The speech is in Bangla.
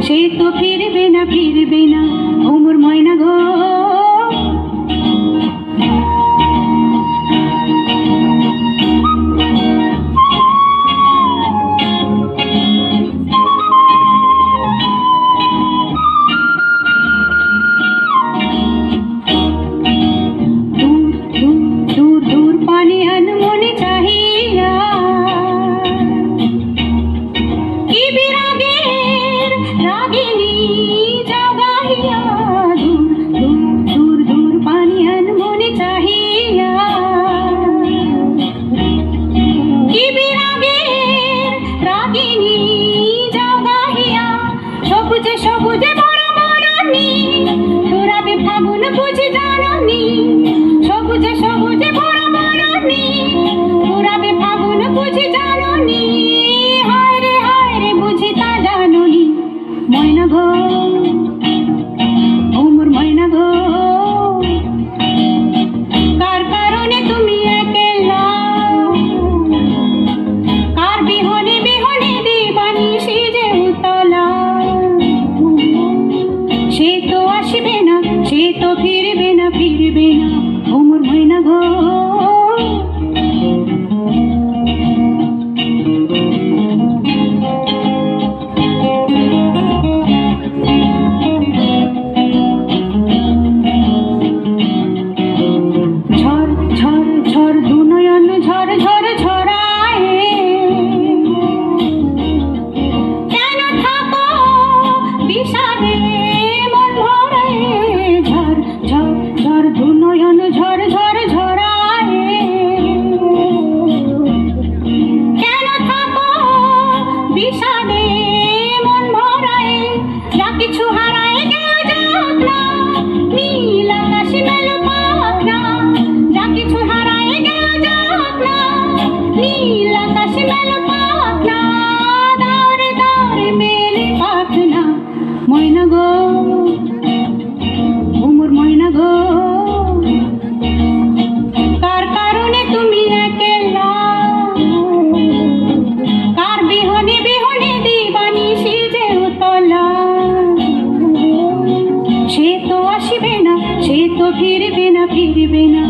সে তো ফিরবে না ফিরবে না ও মোর ময়না গো। দূর দূর পানে আনমনে চাহিয়া কি বিরাগের রাগিনী যাও গাহিয়া। দূর দূর পানে আনমনে চাহিয়া কি বিরাগের রাগিনী যাও গাহিয়া। সবুজে সবুজে বড় বড়নি তোরাবে ফাগুন বুঝি জাননি। সবুজে সবুজে বড় বড়নি তোরাবে ফাগুন বুঝি জাননি। হায় রে বুঝি তা জাননি ময়না গো ও মোর ময়না গো। কার কারণে তুমি একলা কার বিহনে বিহনে দিবানি সিজে উতলা। সে তো আসবে না সে তো ফিরবে না ফিরবে না ও মোর ময়না গো। ঝড় ঝড় ঝড় দু নয়ন ঝড় ঝড় ঝরায় কেন থাকো বিষাদে মন ভরায়। ঝড় ঝড় ঝড় দু নয়ন ঝড় ঝড় ঝরায় কেন থাকো বিষাদে মন ভরায়। যা কিছু হারায় গেল যাক না নীল আকাশ মেল পাক না। যা কিছু হারায় গেল যাক না নীল আকাশ মেল পাক না। দাওরে দাওরে মেলে পাক না ময়না গো ও মোর ময়না গো। কার কারণে তুমি একলা কার বিহনে বিহনে দিবানি সিজে উতলা। সে তো আসবে না সে তো ফিরবে না ফিরবে না